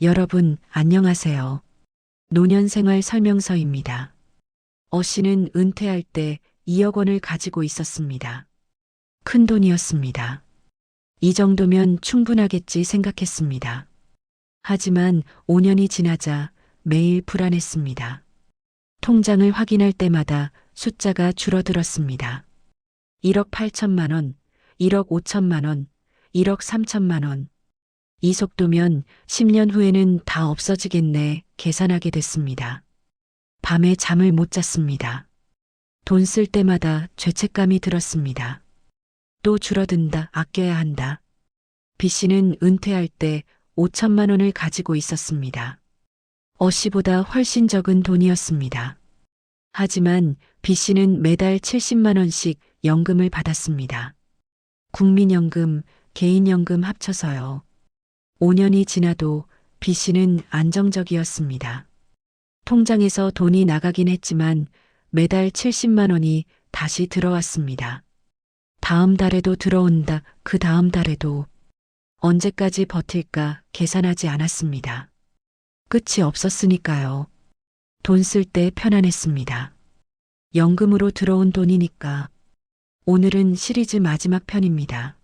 여러분, 안녕하세요. 노년생활 설명서입니다. 씨는 은퇴할 때 2억 원을 가지고 있었습니다. 큰 돈이었습니다. 이 정도면 충분하겠지 생각했습니다. 하지만 5년이 지나자 매일 불안했습니다. 통장을 확인할 때마다 숫자가 줄어들었습니다. 1억 8천만 원, 1억 5천만 원, 1억 3천만 원. 이 속도면 10년 후에는 다 없어지겠네 계산하게 됐습니다. 밤에 잠을 못 잤습니다. 돈 쓸 때마다 죄책감이 들었습니다. 또 줄어든다, 아껴야 한다. B씨는 은퇴할 때 5천만 원을 가지고 있었습니다. 씨보다 훨씬 적은 돈이었습니다. 하지만 B씨는 매달 70만 원씩 연금을 받았습니다. 국민연금, 개인연금 합쳐서요. 5년이 지나도 B씨는 안정적이었습니다. 통장에서 돈이 나가긴 했지만 매달 70만 원이 다시 들어왔습니다. 다음 달에도 들어온다, 그 다음 달에도. 언제까지 버틸까 계산하지 않았습니다. 끝이 없었으니까요. 돈 쓸 때 편안했습니다. 연금으로 들어온 돈이니까. 오늘은 시리즈 마지막 편입니다.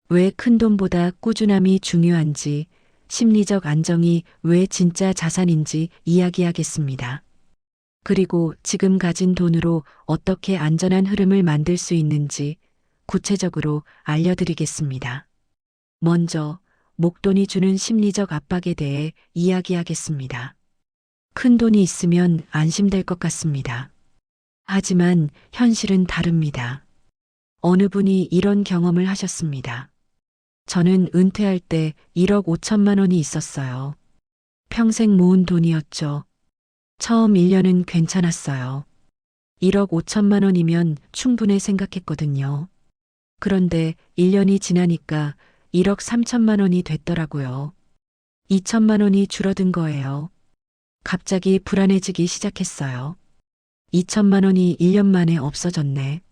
왜 큰돈보다 꾸준함이 중요한지, 심리적 안정이 왜 진짜 자산인지 이야기하겠습니다. 그리고 지금 가진 돈으로 어떻게 안전한 흐름을 만들 수 있는지 구체적으로 알려드리겠습니다. 먼저, 목돈이 주는 심리적 압박에 대해 이야기하겠습니다. 큰 돈이 있으면 안심될 것 같습니다. 하지만 현실은 다릅니다. 어느 분이 이런 경험을 하셨습니다. 저는 은퇴할 때 1억 5천만 원이 있었어요. 평생 모은 돈이었죠. 처음 1년은 괜찮았어요. 1억 5천만 원이면 충분해 생각했거든요. 그런데 1년이 지나니까 1억 3천만 원이 됐더라고요. 2천만 원이 줄어든 거예요. 갑자기 불안해지기 시작했어요. 2천만 원이 1년 만에 없어졌네.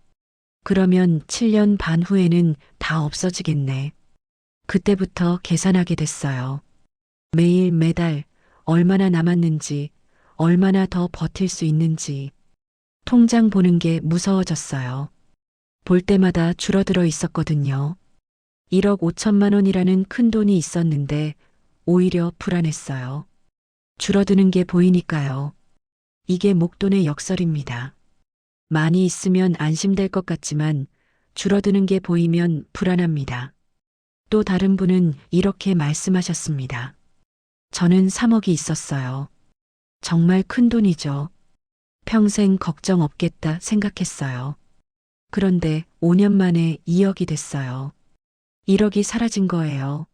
그러면 7년 반 후에는 다 없어지겠네. 그때부터 계산하게 됐어요. 매일 매달 얼마나 남았는지, 얼마나 더 버틸 수 있는지. 통장 보는 게 무서워졌어요. 볼 때마다 줄어들어 있었거든요. 1억 5천만 원이라는 큰 돈이 있었는데 오히려 불안했어요. 줄어드는 게 보이니까요. 이게 목돈의 역설입니다. 많이 있으면 안심될 것 같지만 줄어드는 게 보이면 불안합니다. 또 다른 분은 이렇게 말씀하셨습니다. 저는 3억이 있었어요. 정말 큰 돈이죠. 평생 걱정 없겠다 생각했어요. 그런데 5년 만에 2억이 됐어요. 1억이 사라진 거예요.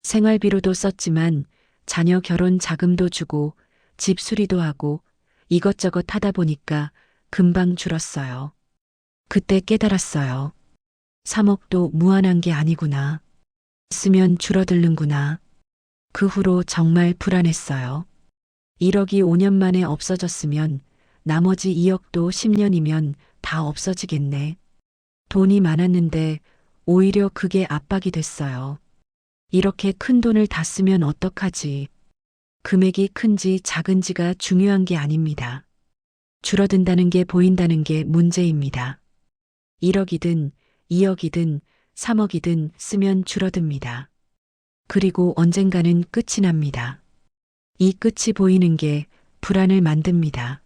생활비로도 썼지만 자녀 결혼 자금도 주고 집 수리도 하고 이것저것 하다 보니까 금방 줄었어요. 그때 깨달았어요. 3억도 무한한 게 아니구나. 쓰면 줄어들는구나. 그 후로 정말 불안했어요. 1억이 5년 만에 없어졌으면 나머지 2억도 10년이면 다 없어지겠네. 돈이 많았는데 오히려 그게 압박이 됐어요. 이렇게 큰 돈을 다 쓰면 어떡하지? 금액이 큰지 작은지가 중요한 게 아닙니다. 줄어든다는 게 보인다는 게 문제입니다. 1억이든 2억이든 3억이든 쓰면 줄어듭니다. 그리고 언젠가는 끝이 납니다. 이 끝이 보이는 게 불안을 만듭니다.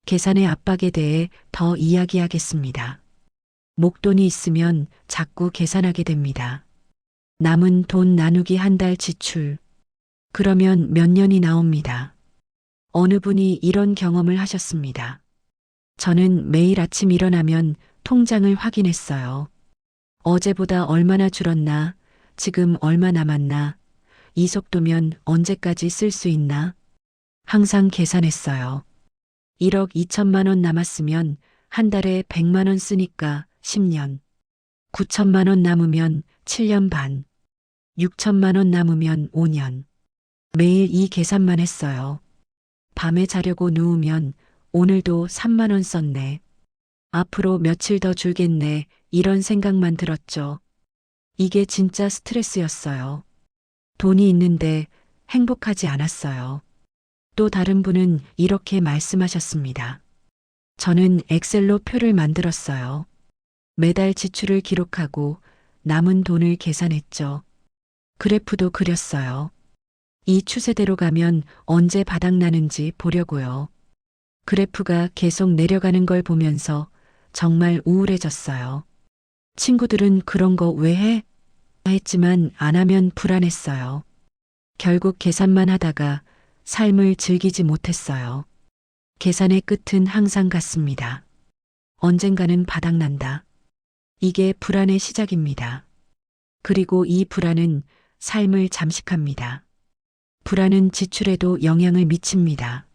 계산의 압박에 대해 더 이야기하겠습니다. 목돈이 있으면 자꾸 계산하게 됩니다. 남은 돈 나누기 한 달 지출. 그러면 몇 년이 나옵니다. 어느 분이 이런 경험을 하셨습니다. 저는 매일 아침 일어나면 통장을 확인했어요. 어제보다 얼마나 줄었나, 지금 얼마 남았나, 이 속도면 언제까지 쓸 수 있나? 항상 계산했어요. 1억 2천만 원 남았으면 한 달에 100만 원 쓰니까 10년. 9천만 원 남으면 7년 반. 6천만 원 남으면 5년. 매일 이 계산만 했어요. 밤에 자려고 누우면 오늘도 3만 원 썼네. 앞으로 며칠 더 줄겠네. 이런 생각만 들었죠. 이게 진짜 스트레스였어요. 돈이 있는데 행복하지 않았어요. 또 다른 분은 이렇게 말씀하셨습니다. 저는 엑셀로 표를 만들었어요. 매달 지출을 기록하고 남은 돈을 계산했죠. 그래프도 그렸어요. 이 추세대로 가면 언제 바닥나는지 보려고요. 그래프가 계속 내려가는 걸 보면서 정말 우울해졌어요. 친구들은 그런 거 왜 해? 했지만 안 하면 불안했어요. 결국 계산만 하다가 삶을 즐기지 못했어요. 계산의 끝은 항상 같습니다. 언젠가는 바닥난다. 이게 불안의 시작입니다. 그리고 이 불안은 삶을 잠식합니다. 불안은 지출에도 영향을 미칩니다.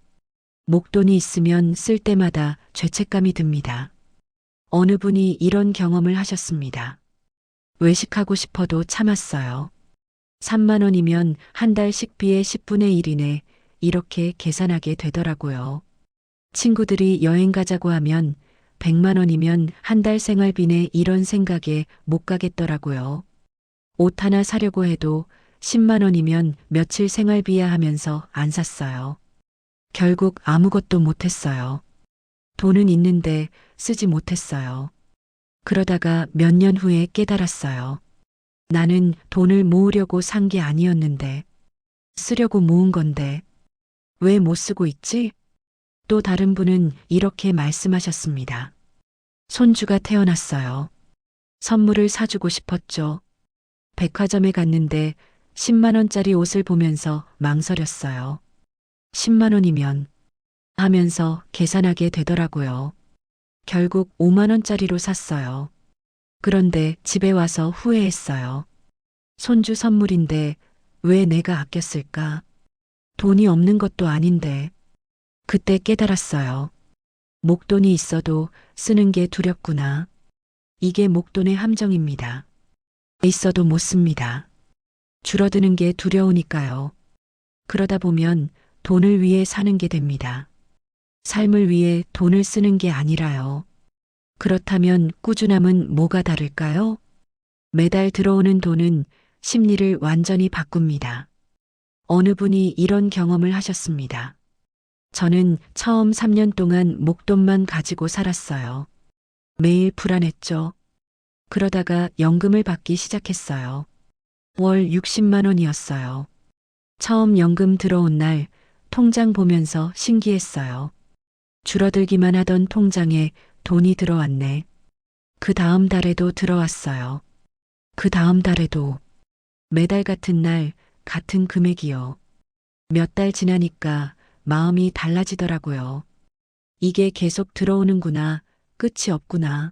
목돈이 있으면 쓸 때마다 죄책감이 듭니다. 어느 분이 이런 경험을 하셨습니다. 외식하고 싶어도 참았어요. 3만 원이면 한 달 식비의 10분의 1이네. 이렇게 계산하게 되더라고요. 친구들이 여행 가자고 하면 100만 원이면 한 달 생활비네. 이런 생각에 못 가겠더라고요. 옷 하나 사려고 해도 10만 원이면 며칠 생활비야 하면서 안 샀어요. 결국 아무것도 못했어요. 돈은 있는데 쓰지 못했어요. 그러다가 몇 년 후에 깨달았어요. 나는 돈을 모으려고 산 게 아니었는데, 쓰려고 모은 건데, 왜 못 쓰고 있지? 또 다른 분은 이렇게 말씀하셨습니다. 손주가 태어났어요. 선물을 사주고 싶었죠. 백화점에 갔는데 10만 원짜리 옷을 보면서 망설였어요. 10만 원이면 하면서 계산하게 되더라고요. 결국 5만 원짜리로 샀어요. 그런데 집에 와서 후회했어요. 손주 선물인데 왜 내가 아꼈을까? 돈이 없는 것도 아닌데. 그때 깨달았어요. 목돈이 있어도 쓰는 게 두렵구나. 이게 목돈의 함정입니다. 있어도 못 씁니다. 줄어드는 게 두려우니까요. 그러다 보면 돈을 위해 사는 게 됩니다. 삶을 위해 돈을 쓰는 게 아니라요. 그렇다면 꾸준함은 뭐가 다를까요? 매달 들어오는 돈은 심리를 완전히 바꿉니다. 어느 분이 이런 경험을 하셨습니다. 저는 처음 3년 동안 목돈만 가지고 살았어요. 매일 불안했죠. 그러다가 연금을 받기 시작했어요. 월 60만 원이었어요. 처음 연금 들어온 날 통장 보면서 신기했어요. 줄어들기만 하던 통장에 돈이 들어왔네. 그 다음 달에도 들어왔어요. 그 다음 달에도 매달 같은 날 같은 금액이요. 몇 달 지나니까 마음이 달라지더라고요. 이게 계속 들어오는구나. 끝이 없구나.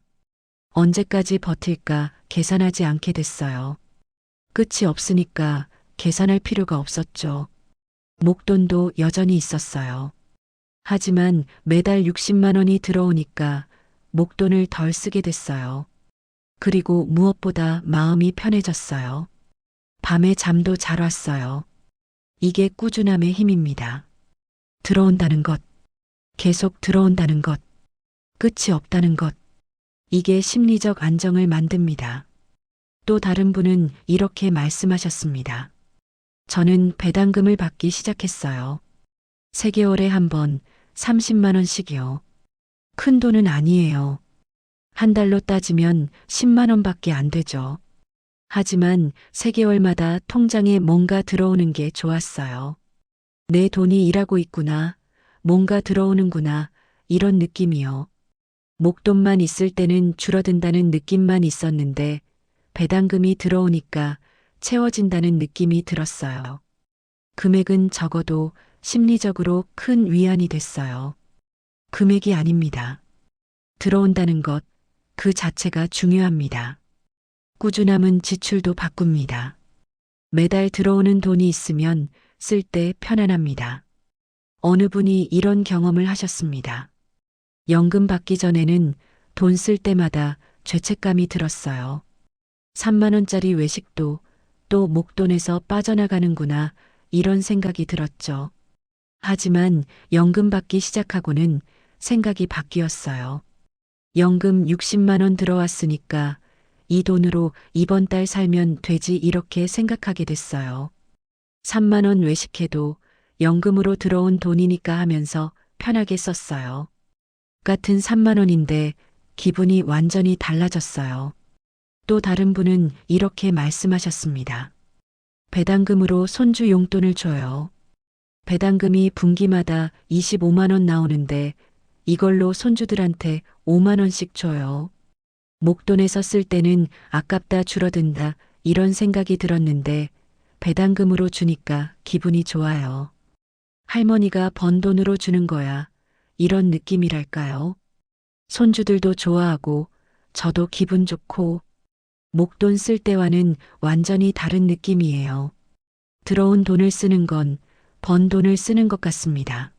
언제까지 버틸까 계산하지 않게 됐어요. 끝이 없으니까 계산할 필요가 없었죠. 목돈도 여전히 있었어요. 하지만 매달 60만 원이 들어오니까 목돈을 덜 쓰게 됐어요. 그리고 무엇보다 마음이 편해졌어요. 밤에 잠도 잘 왔어요. 이게 꾸준함의 힘입니다. 들어온다는 것, 계속 들어온다는 것, 끝이 없다는 것. 이게 심리적 안정을 만듭니다. 또 다른 분은 이렇게 말씀하셨습니다. 저는 배당금을 받기 시작했어요. 3개월에 한 번 30만 원씩이요. 큰 돈은 아니에요. 한 달로 따지면 10만 원밖에 안 되죠. 하지만 3개월마다 통장에 뭔가 들어오는 게 좋았어요. 내 돈이 일하고 있구나. 뭔가 들어오는구나. 이런 느낌이요. 목돈만 있을 때는 줄어든다는 느낌만 있었는데 배당금이 들어오니까 채워진다는 느낌이 들었어요. 금액은 적어도 심리적으로 큰 위안이 됐어요. 금액이 아닙니다. 들어온다는 것, 그 자체가 중요합니다. 꾸준함은 지출도 바꿉니다. 매달 들어오는 돈이 있으면 쓸 때 편안합니다. 어느 분이 이런 경험을 하셨습니다. 연금 받기 전에는 돈 쓸 때마다 죄책감이 들었어요. 3만 원짜리 외식도 또 목돈에서 빠져나가는구나 이런 생각이 들었죠. 하지만 연금 받기 시작하고는 생각이 바뀌었어요. 연금 60만 원 들어왔으니까 이 돈으로 이번 달 살면 되지 이렇게 생각하게 됐어요. 3만 원 외식해도 연금으로 들어온 돈이니까 하면서 편하게 썼어요. 같은 3만 원인데 기분이 완전히 달라졌어요. 또 다른 분은 이렇게 말씀하셨습니다. 배당금으로 손주 용돈을 줘요. 배당금이 분기마다 25만 원 나오는데 이걸로 손주들한테 5만 원씩 줘요. 목돈에서 쓸 때는 아깝다 줄어든다 이런 생각이 들었는데 배당금으로 주니까 기분이 좋아요. 할머니가 번 돈으로 주는 거야. 이런 느낌이랄까요? 손주들도 좋아하고 저도 기분 좋고 목돈 쓸 때와는 완전히 다른 느낌이에요. 들어온 돈을 쓰는 건 번 돈을 쓰는 것 같습니다.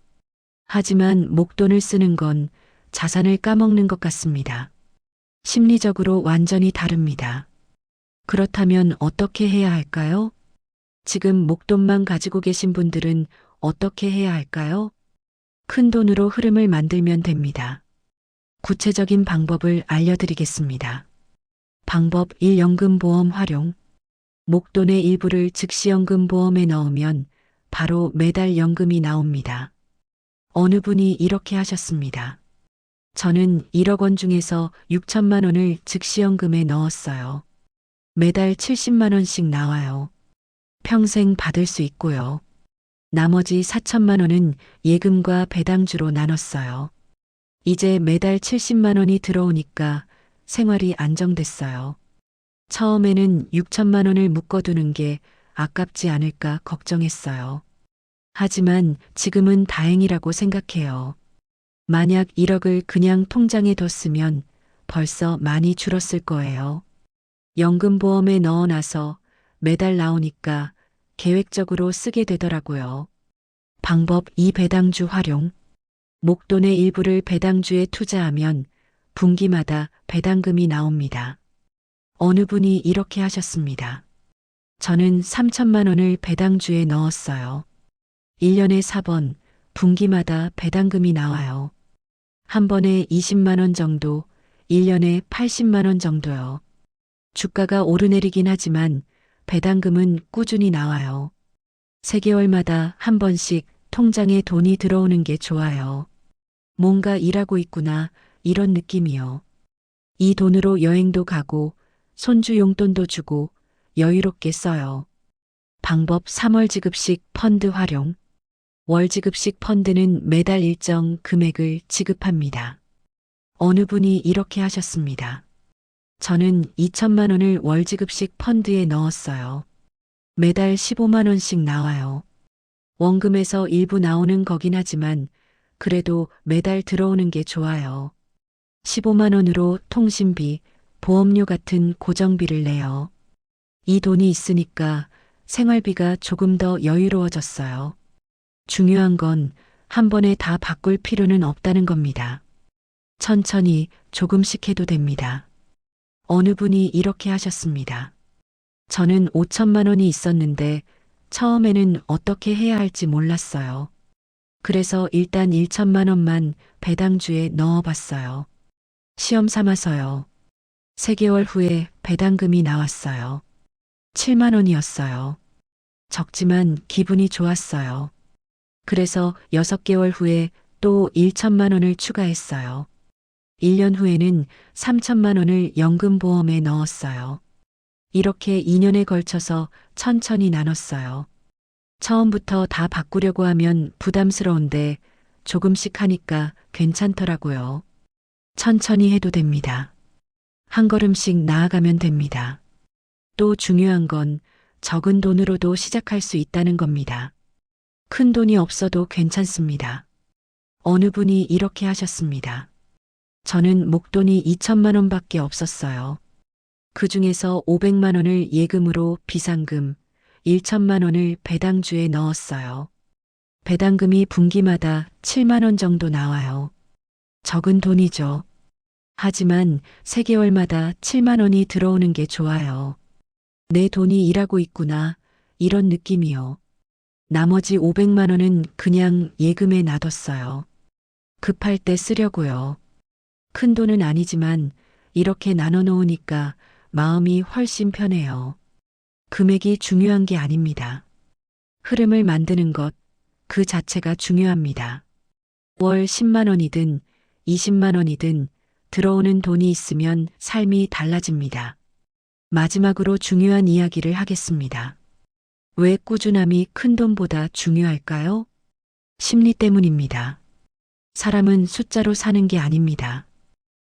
하지만 목돈을 쓰는 건 자산을 까먹는 것 같습니다. 심리적으로 완전히 다릅니다. 그렇다면 어떻게 해야 할까요? 지금 목돈만 가지고 계신 분들은 어떻게 해야 할까요? 큰 돈으로 흐름을 만들면 됩니다. 구체적인 방법을 알려드리겠습니다. 방법 1. 연금보험 활용. 목돈의 일부를 즉시연금보험에 넣으면 바로 매달 연금이 나옵니다. 어느 분이 이렇게 하셨습니다. 저는 1억 원 중에서 6천만 원을 즉시연금에 넣었어요. 매달 70만 원씩 나와요. 평생 받을 수 있고요. 나머지 4천만 원은 예금과 배당주로 나눴어요. 이제 매달 70만 원이 들어오니까 생활이 안정됐어요. 처음에는 6천만 원을 묶어두는 게 아깝지 않을까 걱정했어요. 하지만 지금은 다행이라고 생각해요. 만약 1억을 그냥 통장에 뒀으면 벌써 많이 줄었을 거예요. 연금보험에 넣어놔서 매달 나오니까 계획적으로 쓰게 되더라고요. 방법 2. 배당주 활용. 목돈의 일부를 배당주에 투자하면 분기마다 배당금이 나옵니다. 어느 분이 이렇게 하셨습니다. 저는 3천만 원을 배당주에 넣었어요. 1년에 4번, 분기마다 배당금이 나와요. 한 번에 20만 원 정도, 1년에 80만 원 정도요. 주가가 오르내리긴 하지만 배당금은 꾸준히 나와요. 3개월마다 한 번씩 통장에 돈이 들어오는 게 좋아요. 뭔가 일하고 있구나, 이런 느낌이요. 이 돈으로 여행도 가고, 손주 용돈도 주고, 여유롭게 써요. 방법 3월 지급식 펀드 활용. 월 지급식 펀드는 매달 일정 금액을 지급합니다. 어느 분이 이렇게 하셨습니다. 저는 2천만 원을 월 지급식 펀드에 넣었어요. 매달 15만 원씩 나와요. 원금에서 일부 나오는 거긴 하지만 그래도 매달 들어오는 게 좋아요. 15만 원으로 통신비, 보험료 같은 고정비를 내요. 이 돈이 있으니까 생활비가 조금 더 여유로워졌어요. 중요한 건 한 번에 다 바꿀 필요는 없다는 겁니다. 천천히 조금씩 해도 됩니다. 어느 분이 이렇게 하셨습니다. 저는 5천만 원이 있었는데 처음에는 어떻게 해야 할지 몰랐어요. 그래서 일단 1천만 원만 배당주에 넣어봤어요. 시험 삼아서요. 3개월 후에 배당금이 나왔어요. 7만 원이었어요. 적지만 기분이 좋았어요. 그래서 6개월 후에 또 1천만 원을 추가했어요. 1년 후에는 3천만 원을 연금보험에 넣었어요. 이렇게 2년에 걸쳐서 천천히 나눴어요. 처음부터 다 바꾸려고 하면 부담스러운데 조금씩 하니까 괜찮더라고요. 천천히 해도 됩니다. 한 걸음씩 나아가면 됩니다. 또 중요한 건 적은 돈으로도 시작할 수 있다는 겁니다. 큰 돈이 없어도 괜찮습니다. 어느 분이 이렇게 하셨습니다. 저는 목돈이 2천만 원밖에 없었어요. 그 중에서 500만 원을 예금으로 비상금, 1천만 원을 배당주에 넣었어요. 배당금이 분기마다 7만 원 정도 나와요. 적은 돈이죠. 하지만 3개월마다 7만 원이 들어오는 게 좋아요. 내 돈이 일하고 있구나, 이런 느낌이요. 나머지 500만 원은 그냥 예금에 놔뒀어요. 급할 때 쓰려고요. 큰 돈은 아니지만 이렇게 나눠 놓으니까 마음이 훨씬 편해요. 금액이 중요한 게 아닙니다. 흐름을 만드는 것, 그 자체가 중요합니다. 월 10만 원이든 20만 원이든 들어오는 돈이 있으면 삶이 달라집니다. 마지막으로 중요한 이야기를 하겠습니다. 왜 꾸준함이 큰 돈보다 중요할까요? 심리 때문입니다. 사람은 숫자로 사는 게 아닙니다.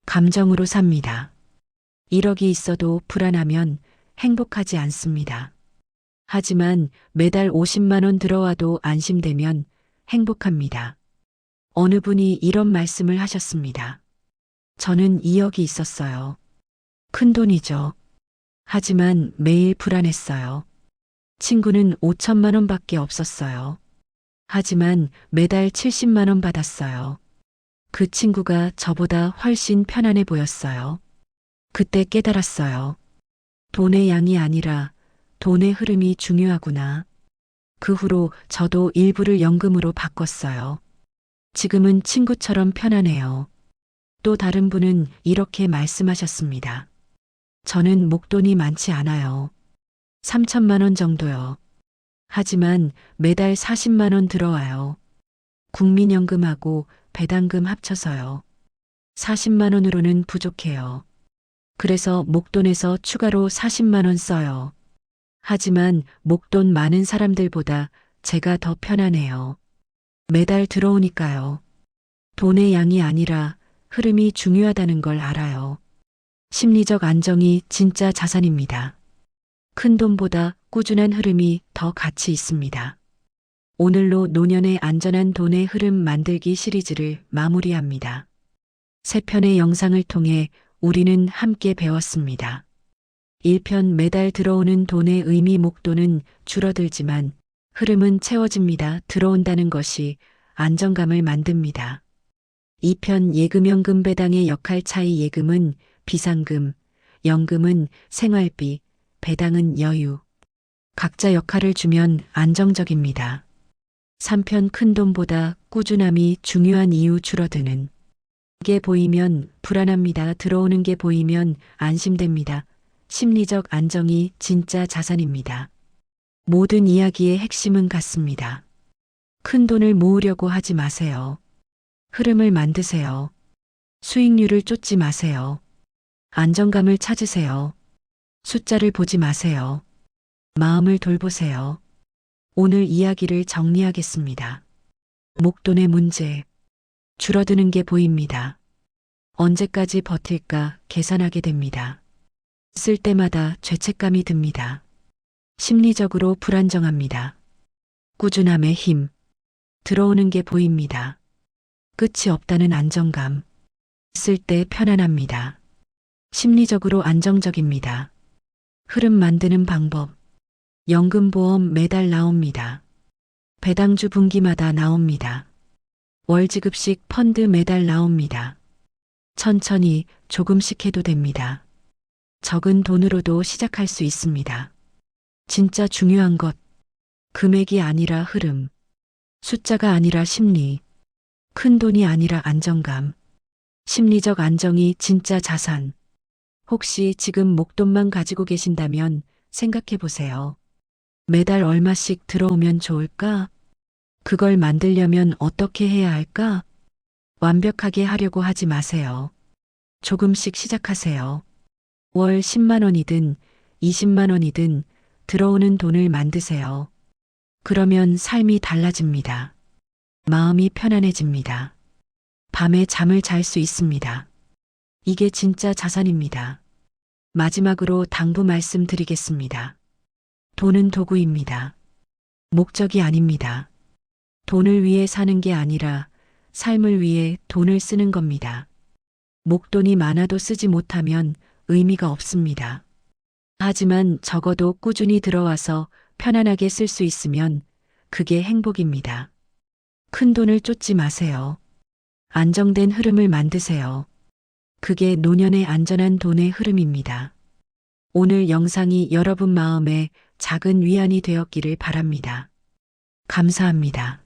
감정으로 삽니다. 1억이 있어도 불안하면 행복하지 않습니다. 하지만 매달 50만 원 들어와도 안심되면 행복합니다. 어느 분이 이런 말씀을 하셨습니다. 저는 2억이 있었어요. 큰 돈이죠. 하지만 매일 불안했어요. 친구는 5천만 원밖에 없었어요. 하지만 매달 70만 원 받았어요. 그 친구가 저보다 훨씬 편안해 보였어요. 그때 깨달았어요. 돈의 양이 아니라 돈의 흐름이 중요하구나. 그 후로 저도 일부를 연금으로 바꿨어요. 지금은 친구처럼 편안해요. 또 다른 분은 이렇게 말씀하셨습니다. 저는 목돈이 많지 않아요. 3천만 원 정도요. 하지만 매달 40만 원 들어와요. 국민연금하고 배당금 합쳐서요. 40만 원으로는 부족해요. 그래서 목돈에서 추가로 40만 원 써요. 하지만 목돈 많은 사람들보다 제가 더 편안해요. 매달 들어오니까요. 돈의 양이 아니라 흐름이 중요하다는 걸 알아요. 심리적 안정이 진짜 자산입니다. 큰 돈보다 꾸준한 흐름이 더 가치 있습니다. 오늘로 노년의 안전한 돈의 흐름 만들기 시리즈를 마무리합니다. 세 편의 영상을 통해 우리는 함께 배웠습니다. 1편 매달 들어오는 돈의 의미 목돈은 줄어들지만 흐름은 채워집니다. 들어온다는 것이 안정감을 만듭니다. 2편 예금연금 배당의 역할 차이 예금은 비상금, 연금은 생활비, 배당은 여유. 각자 역할을 주면 안정적입니다. 3편 큰 돈보다 꾸준함이 중요한 이유 줄어드는 게 보이면 불안합니다. 들어오는 게 보이면 안심됩니다. 심리적 안정이 진짜 자산입니다. 모든 이야기의 핵심은 같습니다. 큰 돈을 모으려고 하지 마세요. 흐름을 만드세요. 수익률을 쫓지 마세요. 안정감을 찾으세요. 숫자를 보지 마세요. 마음을 돌보세요. 오늘 이야기를 정리하겠습니다. 목돈의 문제. 줄어드는 게 보입니다. 언제까지 버틸까 계산하게 됩니다. 쓸 때마다 죄책감이 듭니다. 심리적으로 불안정합니다. 꾸준함의 힘. 들어오는 게 보입니다. 끝이 없다는 안정감. 쓸 때 편안합니다. 심리적으로 안정적입니다. 흐름 만드는 방법. 연금보험 매달 나옵니다. 배당주 분기마다 나옵니다. 월지급식 펀드 매달 나옵니다. 천천히 조금씩 해도 됩니다. 적은 돈으로도 시작할 수 있습니다. 진짜 중요한 것. 금액이 아니라 흐름. 숫자가 아니라 심리. 큰 돈이 아니라 안정감. 심리적 안정이 진짜 자산. 혹시 지금 목돈만 가지고 계신다면 생각해 보세요. 매달 얼마씩 들어오면 좋을까? 그걸 만들려면 어떻게 해야 할까? 완벽하게 하려고 하지 마세요. 조금씩 시작하세요. 월 10만 원이든 20만 원이든 들어오는 돈을 만드세요. 그러면 삶이 달라집니다. 마음이 편안해집니다. 밤에 잠을 잘 수 있습니다. 이게 진짜 자산입니다. 마지막으로 당부 말씀드리겠습니다. 돈은 도구입니다. 목적이 아닙니다. 돈을 위해 사는 게 아니라 삶을 위해 돈을 쓰는 겁니다. 목돈이 많아도 쓰지 못하면 의미가 없습니다. 하지만 적어도 꾸준히 들어와서 편안하게 쓸 수 있으면 그게 행복입니다. 큰 돈을 쫓지 마세요. 안정된 흐름을 만드세요. 그게 노년의 안전한 돈의 흐름입니다. 오늘 영상이 여러분 마음에 작은 위안이 되었기를 바랍니다. 감사합니다.